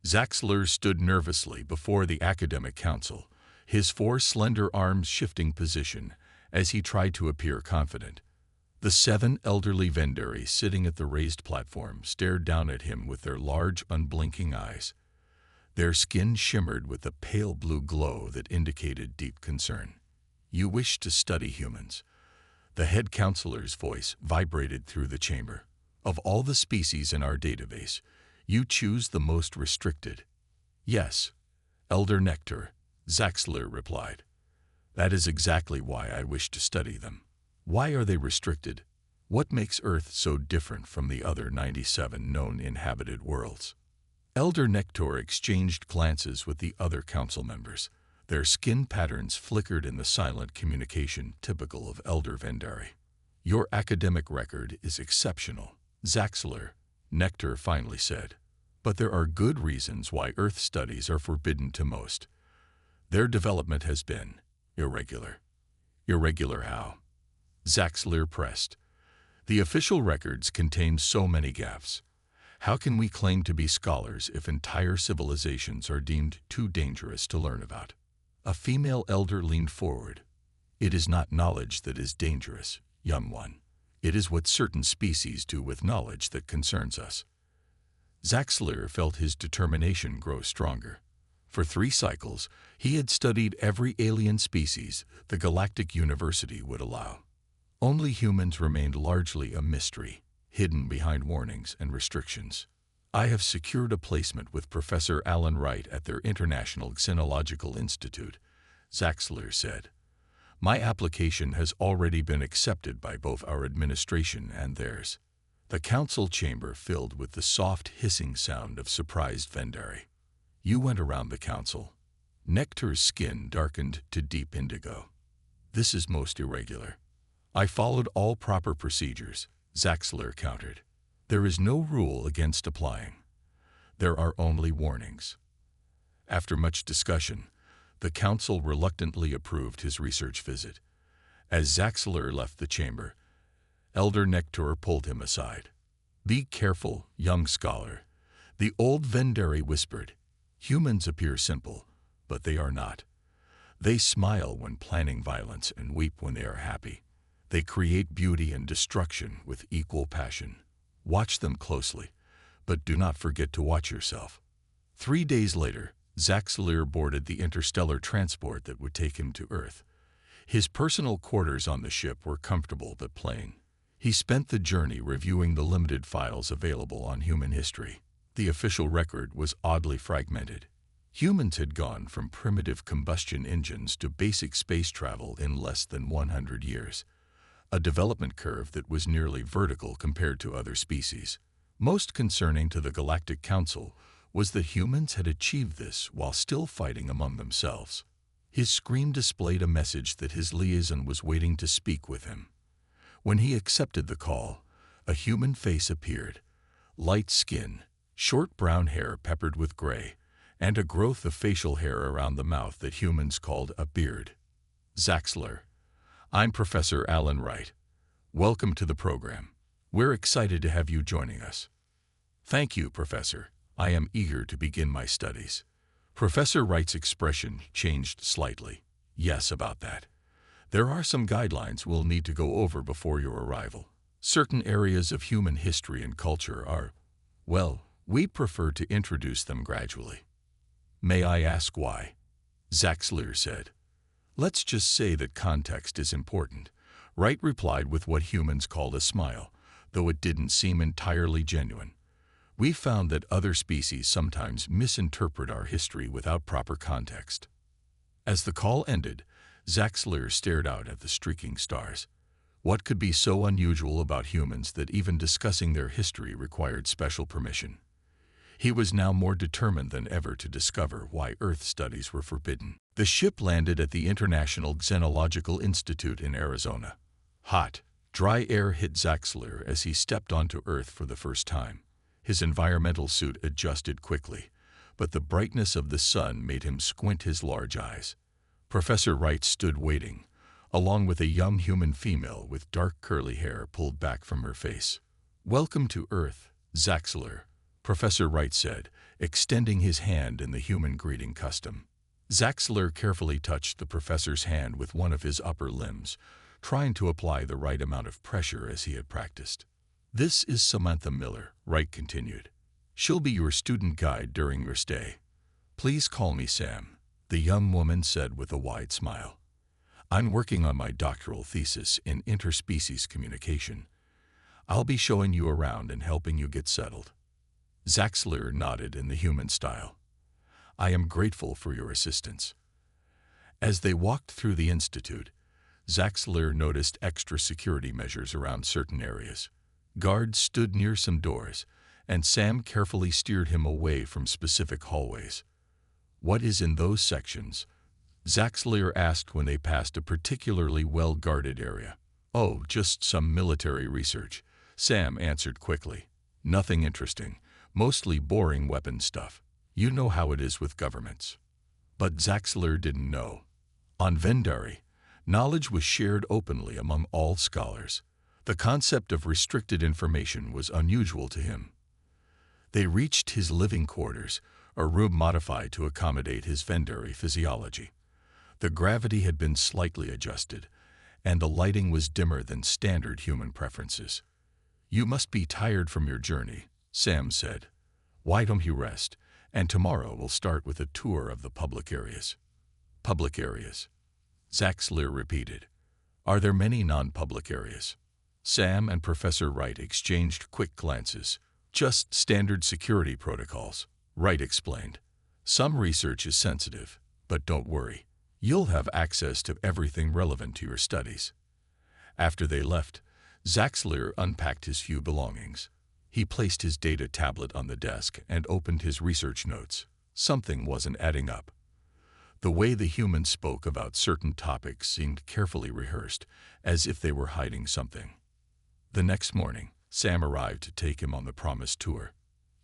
Zaxler stood nervously before the academic council, his four slender arms shifting position as he tried to appear confident. The 7 elderly Vendari sitting at the raised platform stared down at him with their large, unblinking eyes. Their skin shimmered with a pale blue glow that indicated deep concern. "You wish to study humans." The head counselor's voice vibrated through the chamber. "Of all the species in our database, you choose the most restricted." "Yes, Elder Nectar," Zaxler replied. "That is exactly why I wish to study them." "Why are they restricted? What makes Earth so different from the other 97 known inhabited worlds?" Elder Nectar exchanged glances with the other council members. Their skin patterns flickered in the silent communication typical of Elder Vendari. "Your academic record is exceptional, Zaxler," Nectar finally said. "But there are good reasons why Earth studies are forbidden to most. Their development has been irregular." "Irregular how?" Zaxler pressed. "The official records contain so many gaffes. How can we claim to be scholars if entire civilizations are deemed too dangerous to learn about?" A female elder leaned forward. "It is not knowledge that is dangerous, young one. It is what certain species do with knowledge that concerns us." Zaxler felt his determination grow stronger. For 3 cycles, he had studied every alien species the Galactic University would allow. Only humans remained largely a mystery, hidden behind warnings and restrictions. "I have secured a placement with Professor Alan Wright at their International Xenological Institute," Zaxler said. "My application has already been accepted by both our administration and theirs." The council chamber filled with the soft hissing sound of surprised Vendari. "You went around the council." Nectar's skin darkened to deep indigo. "This is most irregular." "I followed all proper procedures," Zaxler countered. "There is no rule against applying. There are only warnings." After much discussion, the council reluctantly approved his research visit. As Zaxler left the chamber, Elder Nectar pulled him aside. "Be careful, young scholar," the old Vendari whispered. "Humans appear simple, but they are not. They smile when planning violence and weep when they are happy. They create beauty and destruction with equal passion. Watch them closely, but do not forget to watch yourself." 3 days later, Zaxler boarded the interstellar transport that would take him to Earth. His personal quarters on the ship were comfortable but plain. He spent the journey reviewing the limited files available on human history. The official record was oddly fragmented. Humans had gone from primitive combustion engines to basic space travel in less than 100 years. A development curve that was nearly vertical compared to other species. Most concerning to the Galactic Council was that humans had achieved this while still fighting among themselves. His screen displayed a message that his liaison was waiting to speak with him. When he accepted the call, a human face appeared. Light skin, short brown hair peppered with gray, and a growth of facial hair around the mouth that humans called a beard. "Zaxler, I'm Professor Alan Wright. Welcome to the program. We're excited to have you joining us." "Thank you, Professor. I am eager to begin my studies." Professor Wright's expression changed slightly. "Yes, about that. There are some guidelines we'll need to go over before your arrival. Certain areas of human history and culture are, well, we prefer to introduce them gradually." "May I ask why?" Zaxler said. "Let's just say that context is important," Wright replied with what humans called a smile, though it didn't seem entirely genuine. "We found that other species sometimes misinterpret our history without proper context." As the call ended, Zaxler stared out at the streaking stars. What could be so unusual about humans that even discussing their history required special permission? He was now more determined than ever to discover why Earth studies were forbidden. The ship landed at the International Xenological Institute in Arizona. Hot, dry air hit Zaxler as he stepped onto Earth for the first time. His environmental suit adjusted quickly, but the brightness of the sun made him squint his large eyes. Professor Wright stood waiting, along with a young human female with dark curly hair pulled back from her face. "Welcome to Earth, Zaxler," Professor Wright said, extending his hand in the human greeting custom. Zaxler carefully touched the professor's hand with one of his upper limbs, trying to apply the right amount of pressure as he had practiced. "This is Samantha Miller," Wright continued. "She'll be your student guide during your stay. Please call me Sam," the young woman said with a wide smile. "I'm working on my doctoral thesis in interspecies communication. I'll be showing you around and helping you get settled." Zaxler nodded in the human style. "I am grateful for your assistance." As they walked through the institute, Zaxler noticed extra security measures around certain areas. Guards stood near some doors, and Sam carefully steered him away from specific hallways. "What is in those sections?" Zaxler asked when they passed a particularly well-guarded area. "Oh, just some military research," Sam answered quickly. "Nothing interesting, mostly boring weapons stuff. You know how it is with governments." But Zaxler didn't know. On Vendari, knowledge was shared openly among all scholars. The concept of restricted information was unusual to him. They reached his living quarters, a room modified to accommodate his Vendari physiology. The gravity had been slightly adjusted, and the lighting was dimmer than standard human preferences. "You must be tired from your journey," Sam said. "Why don't you rest, and tomorrow we'll start with a tour of the public areas." "Public areas," Zaxler repeated. "Are there many non-public areas?" Sam and Professor Wright exchanged quick glances. "Just standard security protocols," Wright explained. "Some research is sensitive, but don't worry. You'll have access to everything relevant to your studies." After they left, Zaxler unpacked his few belongings. He placed his data tablet on the desk and opened his research notes. Something wasn't adding up. The way the humans spoke about certain topics seemed carefully rehearsed, as if they were hiding something. The next morning, Sam arrived to take him on the promised tour.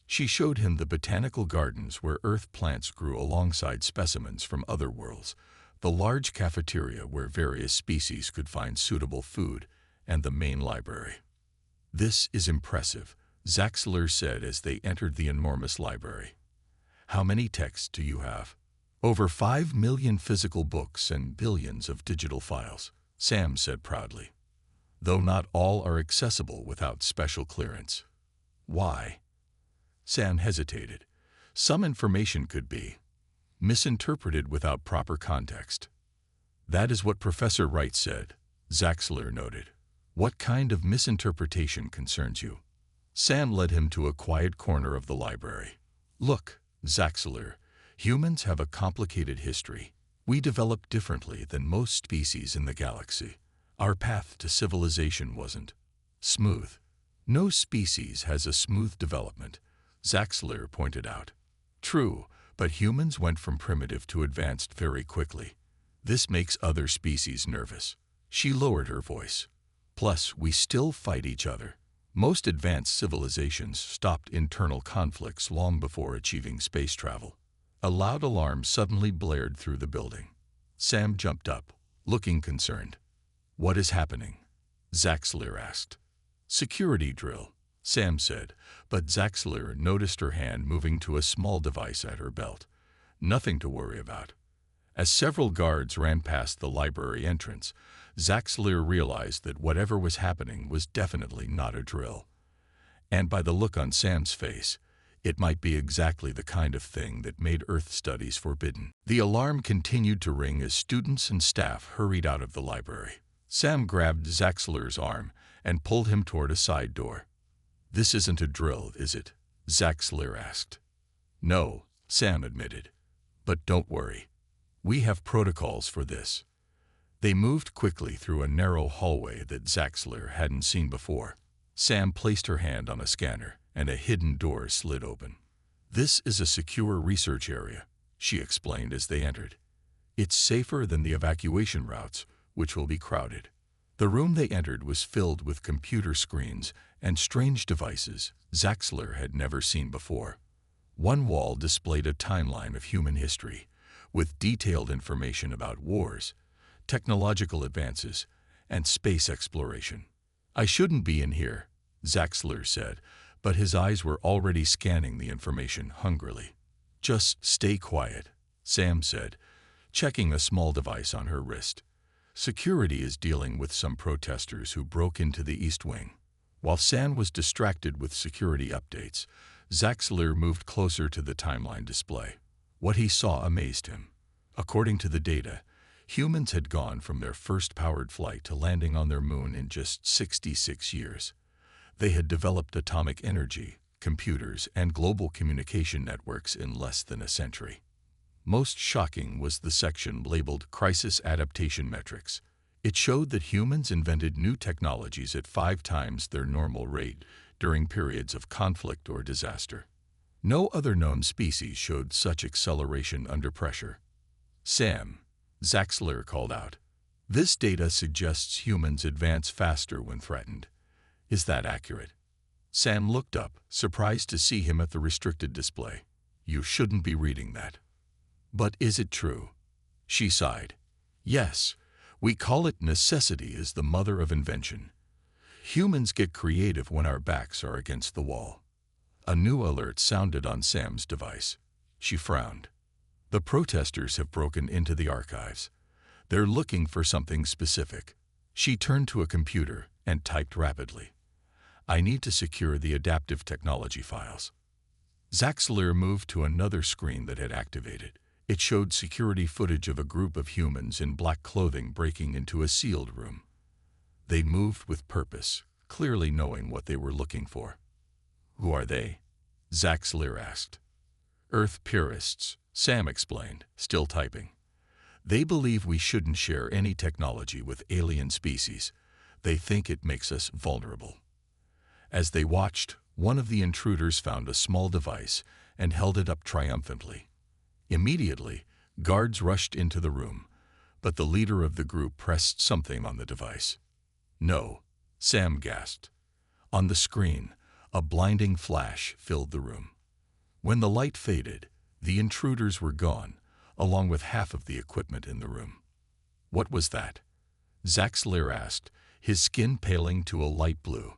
She showed him the botanical gardens where Earth plants grew alongside specimens from other worlds, the large cafeteria where various species could find suitable food, and the main library. "This is impressive," Zaxler said as they entered the enormous library. "How many texts do you have?" "Over 5 million physical books and billions of digital files," Sam said proudly. "Though not all are accessible without special clearance." "Why?" Sam hesitated. "Some information could be misinterpreted without proper context." "That is what Professor Wright said," Zaxler noted. "What kind of misinterpretation concerns you?" Sam led him to a quiet corner of the library. "Look, Zaxler, humans have a complicated history. We developed differently than most species in the galaxy. Our path to civilization wasn't smooth. No species has a smooth development," Zaxler pointed out. "True, but humans went from primitive to advanced very quickly. This makes other species nervous." She lowered her voice. "Plus, we still fight each other. Most advanced civilizations stopped internal conflicts long before achieving space travel." A loud alarm suddenly blared through the building. Sam jumped up, looking concerned. "What is happening?" Zaxler asked. "Security drill," Sam said, but Zaxler noticed her hand moving to a small device at her belt. "Nothing to worry about." As several guards ran past the library entrance, Zaxler realized that whatever was happening was definitely not a drill. And by the look on Sam's face, it might be exactly the kind of thing that made Earth studies forbidden. The alarm continued to ring as students and staff hurried out of the library. Sam grabbed Zaxler's arm and pulled him toward a side door. "This isn't a drill, is it?" Zaxler asked. "No," Sam admitted. "But don't worry. We have protocols for this." They moved quickly through a narrow hallway that Zaxler hadn't seen before. Sam placed her hand on a scanner, and a hidden door slid open. "This is a secure research area," she explained as they entered. "It's safer than the evacuation routes, which will be crowded." The room they entered was filled with computer screens and strange devices Zaxler had never seen before. One wall displayed a timeline of human history, with detailed information about wars, technological advances, and space exploration. "I shouldn't be in here," Zaxler said, but his eyes were already scanning the information hungrily. "Just stay quiet," Sam said, checking a small device on her wrist. "Security is dealing with some protesters who broke into the East Wing." While Sam was distracted with security updates, Zaxler moved closer to the timeline display. What he saw amazed him. According to the data, humans had gone from their first powered flight to landing on their moon in just 66 years. They had developed atomic energy, computers, and global communication networks in less than a century. Most shocking was the section labeled Crisis Adaptation Metrics. It showed that humans invented new technologies at 5 times their normal rate during periods of conflict or disaster. No other known species showed such acceleration under pressure. "Sam," Zaxler called out, "this data suggests humans advance faster when threatened. Is that accurate?" Sam looked up, surprised to see him at the restricted display. "You shouldn't be reading that." "But is it true?" She sighed. "Yes, we call it necessity is the mother of invention. Humans get creative when our backs are against the wall." A new alert sounded on Sam's device. She frowned. "The protesters have broken into the archives. They're looking for something specific." She turned to a computer and typed rapidly. "I need to secure the adaptive technology files." Zaxler moved to another screen that had activated. It showed security footage of a group of humans in black clothing breaking into a sealed room. They moved with purpose, clearly knowing what they were looking for. "Who are they?" Zaxler asked. "Earth purists," Sam explained, still typing. "They believe we shouldn't share any technology with alien species. They think it makes us vulnerable." As they watched, one of the intruders found a small device and held it up triumphantly. Immediately, guards rushed into the room, but the leader of the group pressed something on the device. "No," Sam gasped. On the screen, a blinding flash filled the room. When the light faded, the intruders were gone, along with half of the equipment in the room. "What was that?" Zaxler asked, his skin paling to a light blue.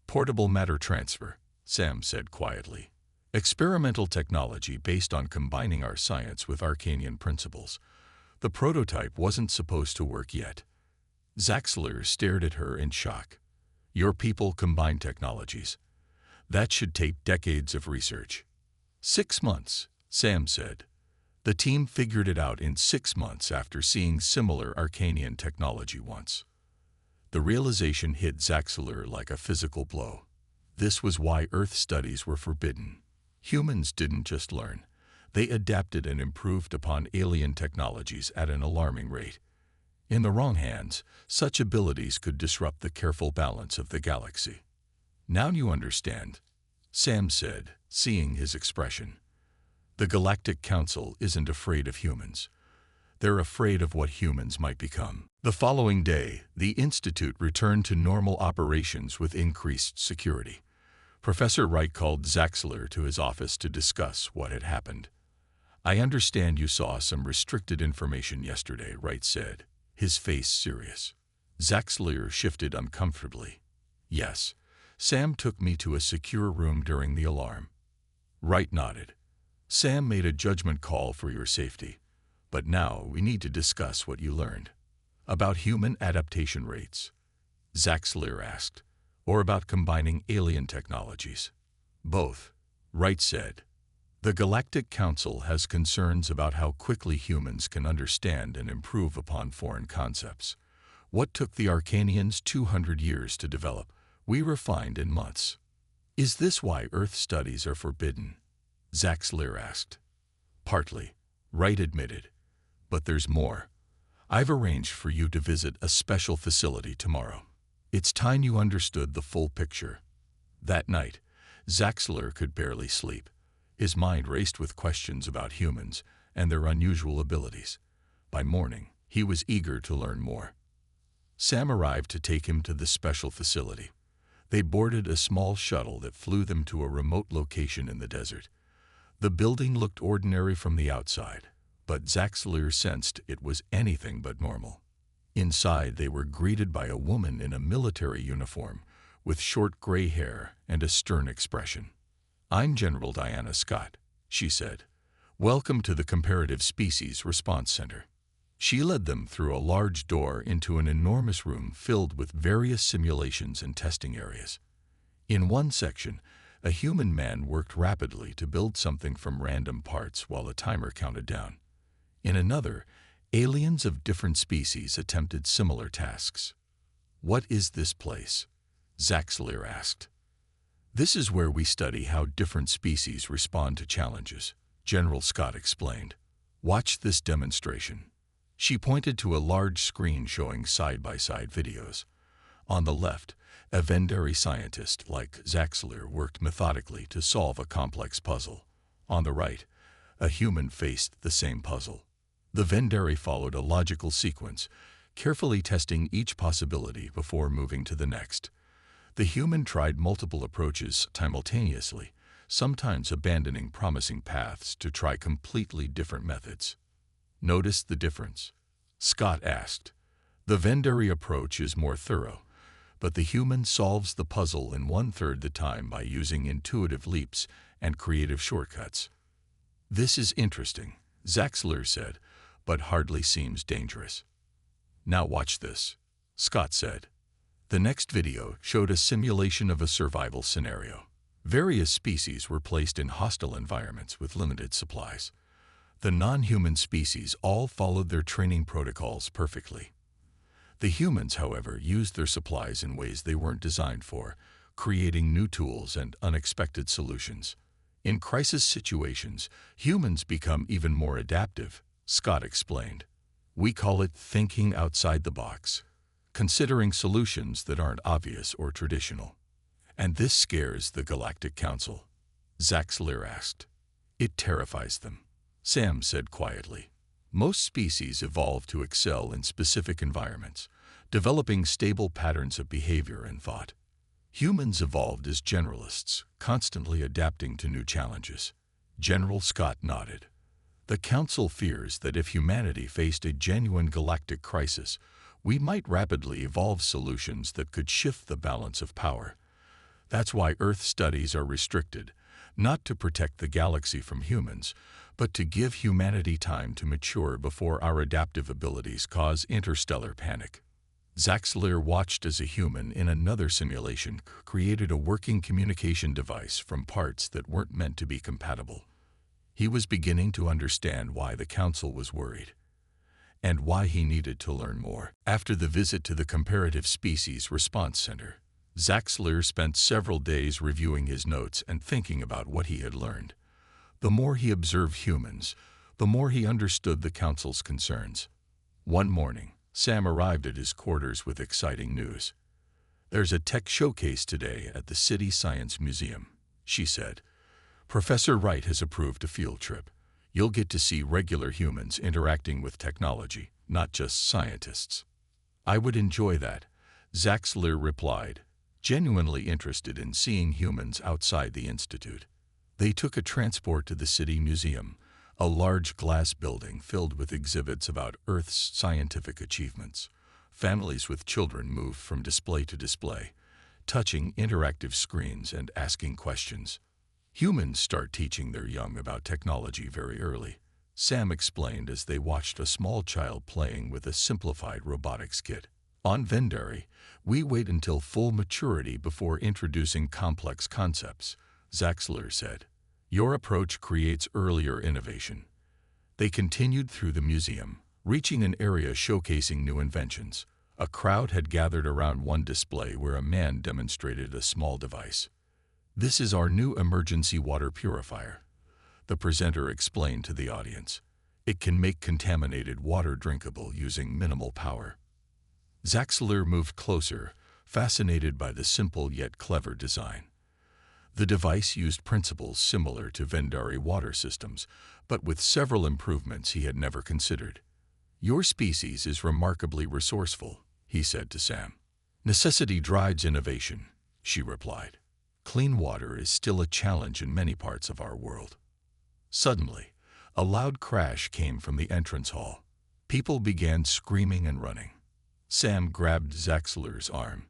"Portable matter transfer," Sam said quietly. "Experimental technology based on combining our science with Arcanian principles. The prototype wasn't supposed to work yet." Zaxler stared at her in shock. "Your people combine technologies. That should take decades of research." 6 months, Sam said. "The team figured it out in 6 months after seeing similar Arcanian technology once." The realization hit Zaxler like a physical blow. This was why Earth studies were forbidden. Humans didn't just learn. They adapted and improved upon alien technologies at an alarming rate. In the wrong hands, such abilities could disrupt the careful balance of the galaxy. "Now you understand," Sam said, seeing his expression. "The Galactic Council isn't afraid of humans. They're afraid of what humans might become." The following day, the Institute returned to normal operations with increased security. Professor Wright called Zaxler to his office to discuss what had happened. "I understand you saw some restricted information yesterday," Wright said, his face serious. Zaxler shifted uncomfortably. "Yes, Sam took me to a secure room during the alarm." Wright nodded. "Sam made a judgment call for your safety. But now we need to discuss what you learned." "About human adaptation rates?" Zaxler asked. "Or about combining alien technologies?" "Both," Wright said. "The Galactic Council has concerns about how quickly humans can understand and improve upon foreign concepts. What took the Arcanians 200 years to develop, we refined in months." "Is this why Earth studies are forbidden?" Zaxler asked. "Partly," Wright admitted. "But there's more. I've arranged for you to visit a special facility tomorrow. It's time you understood the full picture." That night, Zaxler could barely sleep. His mind raced with questions about humans and their unusual abilities. By morning, he was eager to learn more. Sam arrived to take him to the special facility. They boarded a small shuttle that flew them to a remote location in the desert. The building looked ordinary from the outside, but Zaxler sensed it was anything but normal. Inside, they were greeted by a woman in a military uniform with short gray hair and a stern expression. "I'm General Diana Scott," she said. "Welcome to the Comparative Species Response Center." She led them through a large door into an enormous room filled with various simulations and testing areas. In one section, a human man worked rapidly to build something from random parts while a timer counted down. In another, aliens of different species attempted similar tasks. "What is this place?" Zaxler asked. "This is where we study how different species respond to challenges," General Scott explained. "Watch this demonstration." She pointed to a large screen showing side-by-side videos. On the left, a Vendari scientist like Zaxler worked methodically to solve a complex puzzle. On the right, a human faced the same puzzle. The Vendari followed a logical sequence, carefully testing each possibility before moving to the next. The human tried multiple approaches simultaneously, sometimes abandoning promising paths to try completely different methods. "Notice the difference?" Scott asked. "The Vendari approach is more thorough, but the human solves the puzzle in 1/3 the time by using intuitive leaps and creative shortcuts." "This is interesting," Zaxler said, "but hardly seems dangerous." "Now watch this," Scott said. The next video showed a simulation of a survival scenario. Various species were placed in hostile environments with limited supplies. The non-human species all followed their training protocols perfectly. The humans, however, used their supplies in ways they weren't designed for, creating new tools and unexpected solutions. "In crisis situations, humans become even more adaptive," Scott explained. "We call it thinking outside the box, considering solutions that aren't obvious or traditional." "And this scares the Galactic Council?" Zaxler asked. "It terrifies them," Sam said quietly. "Most species evolve to excel in specific environments, developing stable patterns of behavior and thought. Humans evolved as generalists, constantly adapting to new challenges." General Scott nodded. "The Council fears that if humanity faced a genuine galactic crisis, we might rapidly evolve solutions that could shift the balance of power. That's why Earth studies are restricted, not to protect the galaxy from humans, but to give humanity time to mature before our adaptive abilities cause interstellar panic." Zaxler watched as a human in another simulation created a working communication device from parts that weren't meant to be compatible. He was beginning to understand why the Council was worried, and why he needed to learn more. After the visit to the Comparative Species Response Center, Zaxler spent several days reviewing his notes and thinking about what he had learned. The more he observed humans, the more he understood the Council's concerns. One morning, Sam arrived at his quarters with exciting news. "There's a tech showcase today at the City Science Museum," she said. "Professor Wright has approved a field trip. You'll get to see regular humans interacting with technology, not just scientists." "I would enjoy that," Zaxler replied, genuinely interested in seeing humans outside the Institute. They took a transport to the City Museum, a large glass building filled with exhibits about Earth's scientific achievements. Families with children moved from display to display, touching interactive screens and asking questions. "Humans start teaching their young about technology very early," Sam explained as they watched a small child playing with a simplified robotics kit. "On Vendari, we wait until full maturity before introducing complex concepts," Zaxler said. "Your approach creates earlier innovation." They continued through the museum, reaching an area showcasing new inventions. A crowd had gathered around one display where a man demonstrated a small device. "This is our new emergency water purifier," the presenter explained to the audience. "It can make contaminated water drinkable using minimal power." Zaxler moved closer, fascinated by the simple yet clever design. The device used principles similar to Vendari water systems, but with several improvements he had never considered. "Your species is remarkably resourceful," he said to Sam. "Necessity drives innovation," she replied. "Clean water is still a challenge in many parts of our world." Suddenly, a loud crash came from the entrance hall. People began screaming and running. Sam grabbed Zaxler's arm.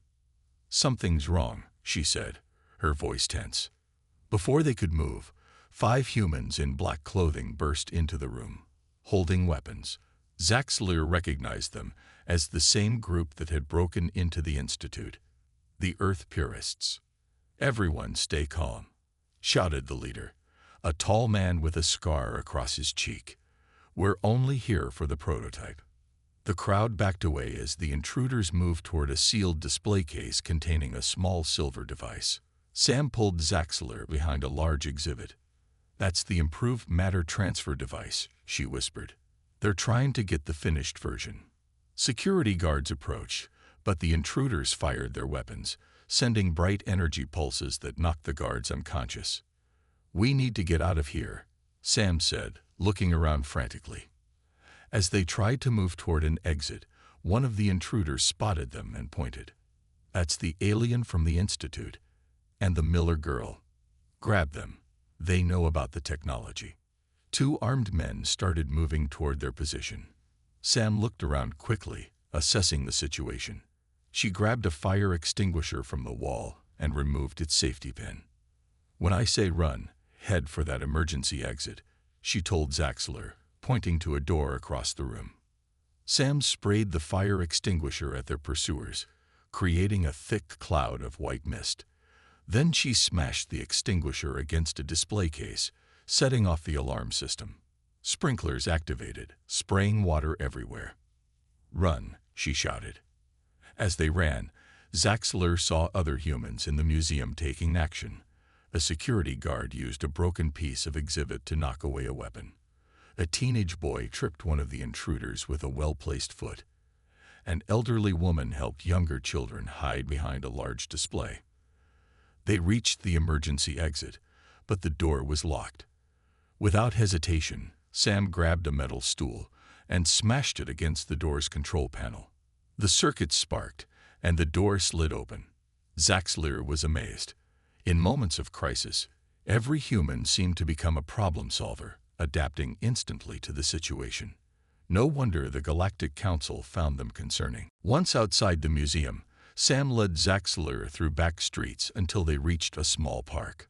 "Something's wrong," she said, her voice tense. Before they could move, 5 humans in black clothing burst into the room, holding weapons. Zaxler recognized them as the same group that had broken into the Institute, the Earth Purists. "Everyone stay calm," shouted the leader, a tall man with a scar across his cheek. "We're only here for the prototype." The crowd backed away as the intruders moved toward a sealed display case containing a small silver device. Sam pulled Zaxler behind a large exhibit. "That's the improved matter transfer device," she whispered. "They're trying to get the finished version." Security guards approached, but the intruders fired their weapons, sending bright energy pulses that knocked the guards unconscious. "We need to get out of here," Sam said, looking around frantically. As they tried to move toward an exit, one of the intruders spotted them and pointed. "That's the alien from the Institute, and the Miller girl. Grab them. They know about the technology." 2 armed men started moving toward their position. Sam looked around quickly, assessing the situation. She grabbed a fire extinguisher from the wall and removed its safety pin. "When I say run, head for that emergency exit," she told Zaxler, pointing to a door across the room. Sam sprayed the fire extinguisher at their pursuers, creating a thick cloud of white mist. Then she smashed the extinguisher against a display case, setting off the alarm system. Sprinklers activated, spraying water everywhere. "Run," she shouted. As they ran, Zaxler saw other humans in the museum taking action. A security guard used a broken piece of exhibit to knock away a weapon. A teenage boy tripped one of the intruders with a well-placed foot. An elderly woman helped younger children hide behind a large display. They reached the emergency exit, but the door was locked. Without hesitation, Sam grabbed a metal stool and smashed it against the door's control panel. The circuit sparked, and the door slid open. Zaxler was amazed. In moments of crisis, every human seemed to become a problem solver, adapting instantly to the situation. No wonder the Galactic Council found them concerning. Once outside the museum, Sam led Zaxler through back streets until they reached a small park.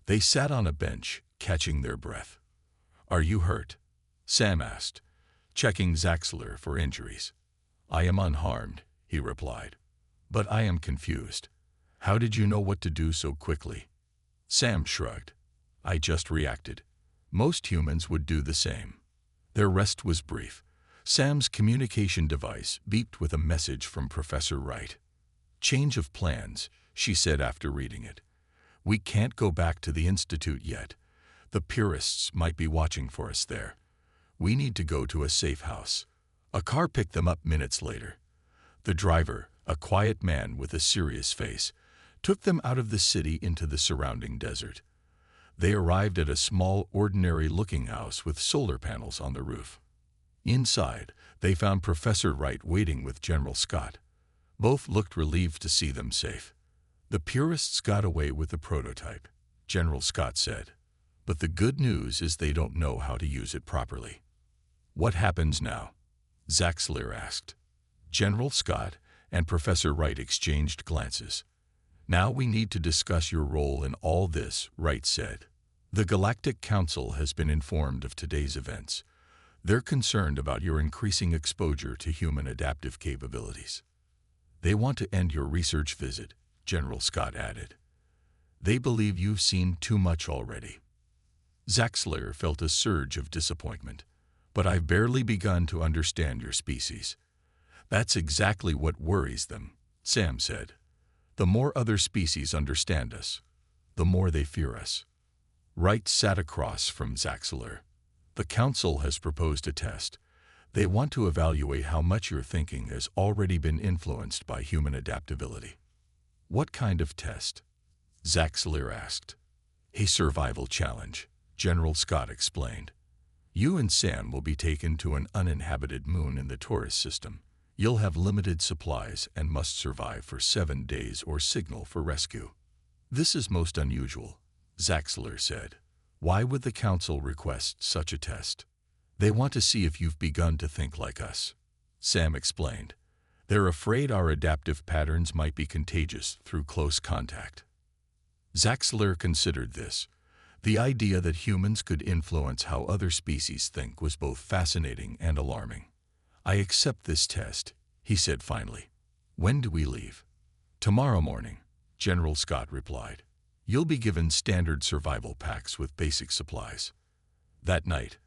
They sat on a bench, catching their breath. "Are you hurt?" Sam asked, checking Zaxler for injuries. "I am unharmed," he replied. "But I am confused. How did you know what to do so quickly?" Sam shrugged. "I just reacted. Most humans would do the same." Their rest was brief. Sam's communication device beeped with a message from Professor Wright. "Change of plans," she said after reading it. "We can't go back to the Institute yet. The purists might be watching for us there. We need to go to a safe house." A car picked them up minutes later. The driver, a quiet man with a serious face, took them out of the city into the surrounding desert. They arrived at a small, ordinary-looking house with solar panels on the roof. Inside, they found Professor Wright waiting with General Scott. Both looked relieved to see them safe. "The purists got away with the prototype," General Scott said. "But the good news is they don't know how to use it properly." "What happens now?" Zaxler asked. General Scott and Professor Wright exchanged glances. "Now we need to discuss your role in all this," Wright said. "The Galactic Council has been informed of today's events. They're concerned about your increasing exposure to human adaptive capabilities. They want to end your research visit," General Scott added. "They believe you've seen too much already." Zaxler felt a surge of disappointment. "But I've barely begun to understand your species." "That's exactly what worries them," Sam said. "The more other species understand us, the more they fear us." Wright sat across from Zaxler. "The Council has proposed a test. They want to evaluate how much your thinking has already been influenced by human adaptability." "What kind of test?" Zaxler asked. "A survival challenge," General Scott explained. "You and Sam will be taken to an uninhabited moon in the Taurus system. You'll have limited supplies and must survive for 7 days or signal for rescue." "This is most unusual," Zaxler said. "Why would the Council request such a test?" "They want to see if you've begun to think like us," Sam explained. They're afraid our adaptive patterns might be contagious through close contact. Zaxler considered this. The idea that humans could influence how other species think was both fascinating and alarming. "I accept this test," he said finally. "When do we leave?" "Tomorrow morning," General Scott replied. "You'll be given standard survival packs with basic supplies." That night,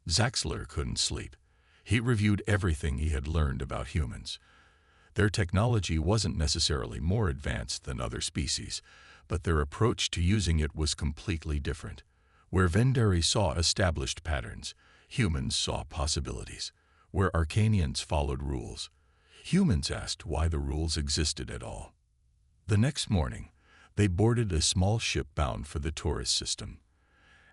Zaxler couldn't sleep. He reviewed everything he had learned about humans. Their technology wasn't necessarily more advanced than other species, but their approach to using it was completely different. Where Vendari saw established patterns, humans saw possibilities. Where Arcanians followed rules, humans asked why the rules existed at all. The next morning, they boarded a small ship bound for the tourist system.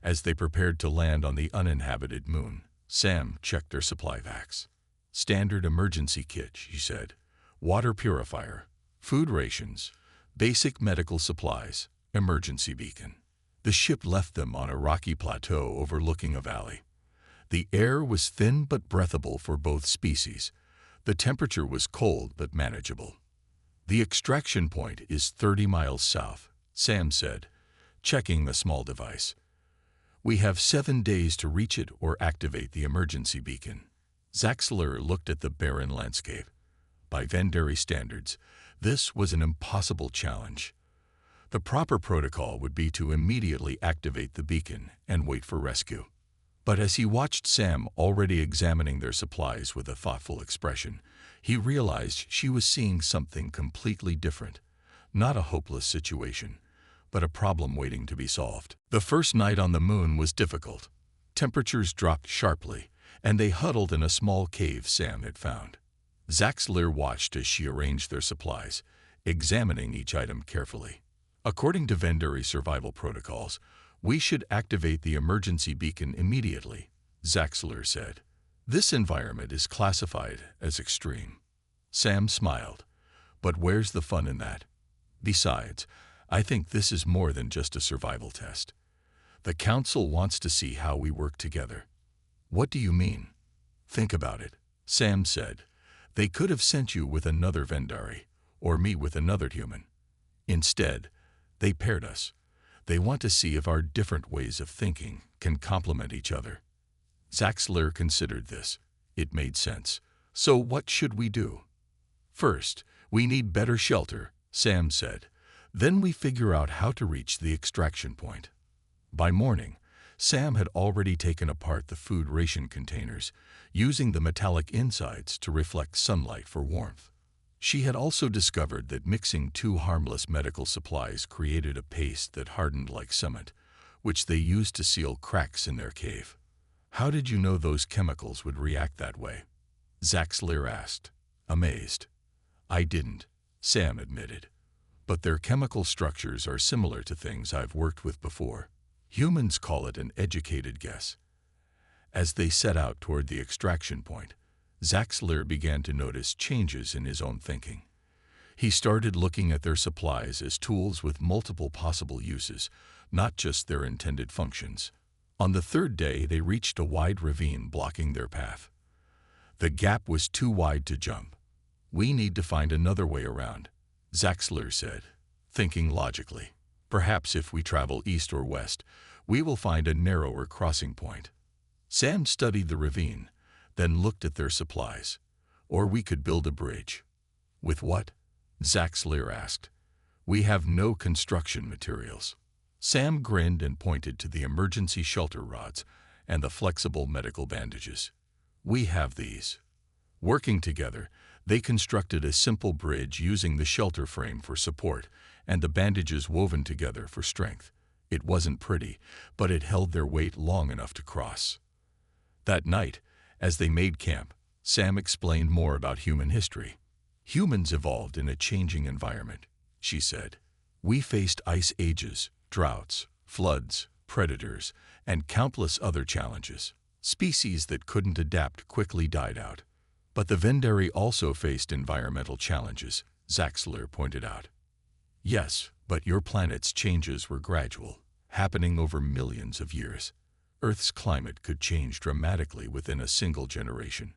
As they prepared to land on the uninhabited moon, Sam checked their supply packs. "Standard emergency kit," she said. "Water purifier, food rations, basic medical supplies, emergency beacon." The ship left them on a rocky plateau overlooking a valley. The air was thin but breathable for both species. The temperature was cold but manageable. "The extraction point is 30 miles south," Sam said, checking the small device. "We have 7 days to reach it or activate the emergency beacon." Zaxler looked at the barren landscape. By Vendari standards, this was an impossible challenge. The proper protocol would be to immediately activate the beacon and wait for rescue. But as he watched Sam already examining their supplies with a thoughtful expression, he realized she was seeing something completely different. Not a hopeless situation, but a problem waiting to be solved. The first night on the moon was difficult. Temperatures dropped sharply, and they huddled in a small cave Sam had found. Zaxler watched as she arranged their supplies, examining each item carefully. "According to Vendari survival protocols, we should activate the emergency beacon immediately," Zaxler said. "This environment is classified as extreme." Sam smiled. "But where's the fun in that? Besides, I think this is more than just a survival test. The Council wants to see how we work together." "What do you mean?" "Think about it," Sam said. "They could have sent you with another Vendari, or me with another human. Instead, they paired us. They want to see if our different ways of thinking can complement each other." Zaxler considered this. It made sense. "So what should we do?" "First, we need better shelter," Sam said. "Then we figure out how to reach the extraction point." By morning, Sam had already taken apart the food ration containers, using the metallic insides to reflect sunlight for warmth. She had also discovered that mixing 2 harmless medical supplies created a paste that hardened like cement, which they used to seal cracks in their cave. "How did you know those chemicals would react that way?" Zaxler asked, amazed. "I didn't," Sam admitted. "But their chemical structures are similar to things I've worked with before. Humans call it an educated guess." As they set out toward the extraction point, Zaxler began to notice changes in his own thinking. He started looking at their supplies as tools with multiple possible uses, not just their intended functions. On the 3rd day, they reached a wide ravine blocking their path. The gap was too wide to jump. "We need to find another way around," Zaxler said, thinking logically. "Perhaps if we travel east or west, we will find a narrower crossing point." Sam studied the ravine, then looked at their supplies. "Or we could build a bridge." "With what?" Zaxler asked. "We have no construction materials." Sam grinned and pointed to the emergency shelter rods and the flexible medical bandages. "We have these." Working together, they constructed a simple bridge using the shelter frame for support and the bandages woven together for strength. It wasn't pretty, but it held their weight long enough to cross. That night, as they made camp, Sam explained more about human history. "Humans evolved in a changing environment," she said. "We faced ice ages, droughts, floods, predators, and countless other challenges. Species that couldn't adapt quickly died out. But the Vendari also faced environmental challenges," Zaxler pointed out. "Yes, but your planet's changes were gradual, happening over millions of years. Earth's climate could change dramatically within a single generation.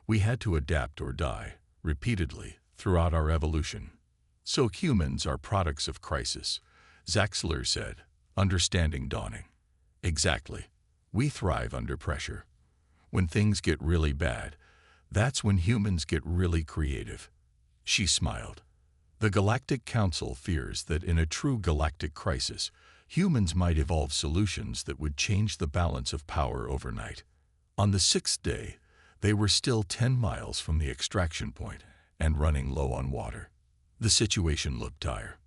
We had to adapt or die, repeatedly, throughout our evolution. So humans are products of crisis, Zaxler said, understanding dawning. Exactly. We thrive under pressure. When things get really bad, that's when humans get really creative. She smiled. The Galactic Council fears that in a true galactic crisis, humans might evolve solutions that would change the balance of power overnight. On the sixth day, they were still 10 miles from the extraction point and running low on water. The situation looked dire.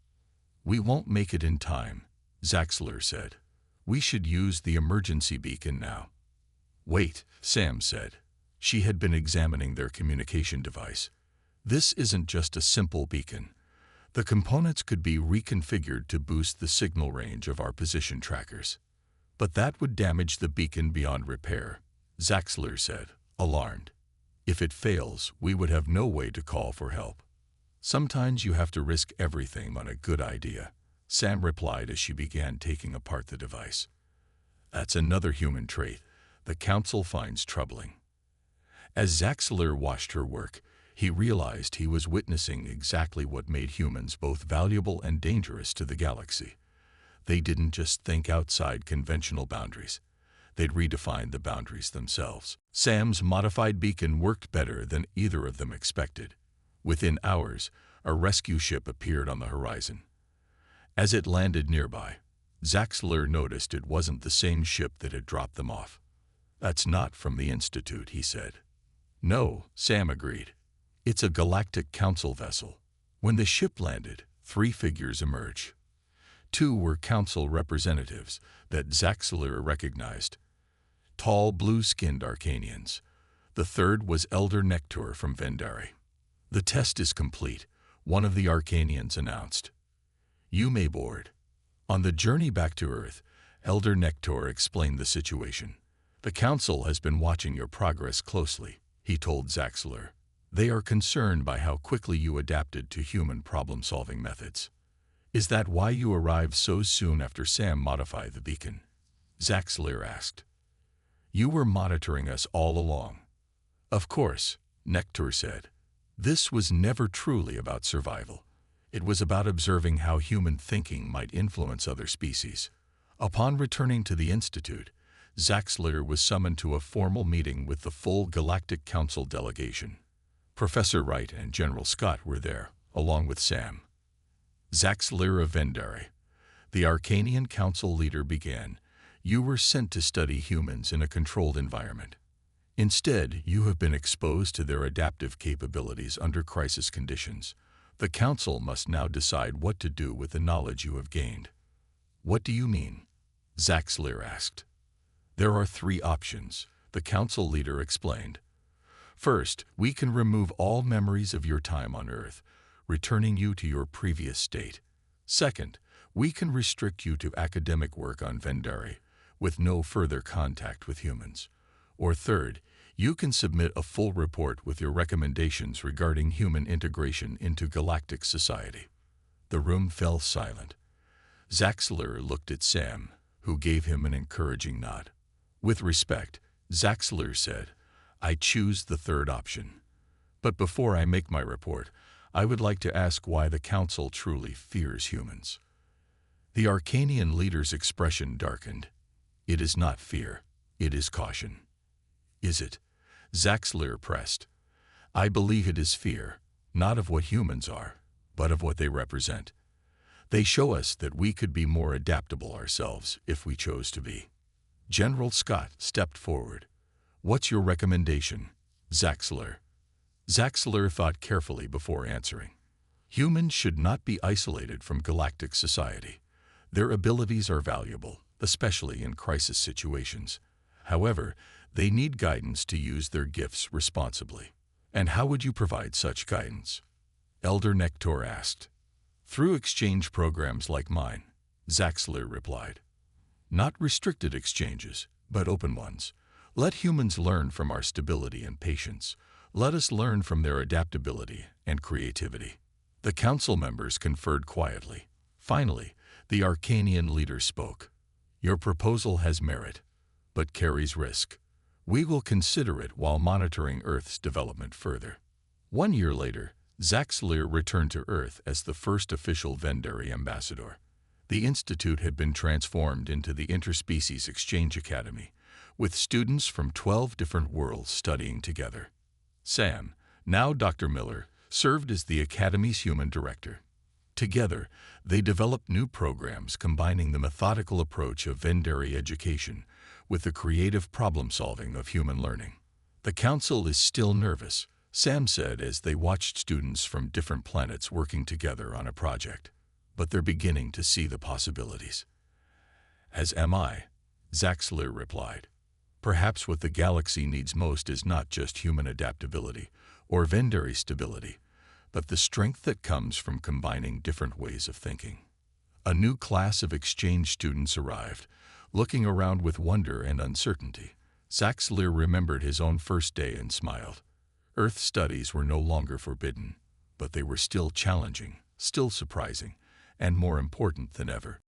We won't make it in time, Zaxler said. We should use the emergency beacon now. Wait, Sam said. She had been examining their communication device. This isn't just a simple beacon. The components could be reconfigured to boost the signal range of our position trackers. But that would damage the beacon beyond repair, Zaxler said, alarmed. If it fails, we would have no way to call for help. Sometimes you have to risk everything on a good idea, Sam replied as she began taking apart the device. That's another human trait the Council finds troubling. As Zaxler watched her work, he realized he was witnessing exactly what made humans both valuable and dangerous to the galaxy. They didn't just think outside conventional boundaries. They'd redefine the boundaries themselves. Sam's modified beacon worked better than either of them expected. Within hours, a rescue ship appeared on the horizon. As it landed nearby, Zaxler noticed it wasn't the same ship that had dropped them off. That's not from the Institute, he said. No, Sam agreed. It's a Galactic Council vessel. When the ship landed, 3 figures emerged. 2 were Council representatives that Zaxler recognized. Tall, blue-skinned Arcanians. The third was Elder Nectar from Vendari. The test is complete, one of the Arcanians announced. You may board. On the journey back to Earth, Elder Nectar explained the situation. The Council has been watching your progress closely, he told Zaxler. They are concerned by how quickly you adapted to human problem-solving methods. Is that why you arrived so soon after Sam modified the beacon? Zaxler asked. You were monitoring us all along. Of course, Nectar said. This was never truly about survival. It was about observing how human thinking might influence other species. Upon returning to the Institute, Zaxler was summoned to a formal meeting with the full Galactic Council delegation. Professor Wright and General Scott were there, along with Sam. Zaxler of Vendari. The Arcanian Council leader began. You were sent to study humans in a controlled environment. Instead, you have been exposed to their adaptive capabilities under crisis conditions. The Council must now decide what to do with the knowledge you have gained. What do you mean? Zaxler asked. There are 3 options, the Council leader explained. First, we can remove all memories of your time on Earth, returning you to your previous state. Second, we can restrict you to academic work on Vendari, with no further contact with humans. Or third, you can submit a full report with your recommendations regarding human integration into galactic society. The room fell silent. Zaxler looked at Sam, who gave him an encouraging nod. With respect, Zaxler said, I choose the third option. But before I make my report, I would like to ask why the Council truly fears humans. The Arcanian leader's expression darkened. It is not fear, it is caution. Is it? Zaxler pressed. I believe it is fear, not of what humans are, but of what they represent. They show us that we could be more adaptable ourselves if we chose to be. General Scott stepped forward. What's your recommendation, Zaxler? Zaxler thought carefully before answering. Humans should not be isolated from galactic society. Their abilities are valuable, especially in crisis situations. However, they need guidance to use their gifts responsibly. And how would you provide such guidance? Elder Nectar asked. Through exchange programs like mine, Zaxler replied. Not restricted exchanges, but open ones. Let humans learn from our stability and patience. Let us learn from their adaptability and creativity. The Council members conferred quietly. Finally, the Arcanian leader spoke. Your proposal has merit, but carries risk. We will consider it while monitoring Earth's development further. 1 year later, Zaxlear returned to Earth as the first official Vendari ambassador. The institute had been transformed into the Interspecies Exchange Academy, with students from 12 different worlds studying together. Sam, now Dr. Miller, served as the Academy's human director. Together, they developed new programs combining the methodical approach of Vendari education with the creative problem-solving of human learning. "The council is still nervous," Sam said as they watched students from different planets working together on a project. "But they're beginning to see the possibilities." "As am I," Zaxlear replied. "Perhaps what the galaxy needs most is not just human adaptability or Vendari stability, but the strength that comes from combining different ways of thinking." A new class of exchange students arrived, looking around with wonder and uncertainty. Zaxlear remembered his own first day and smiled. Earth studies were no longer forbidden, but they were still challenging, still surprising, and more important than ever.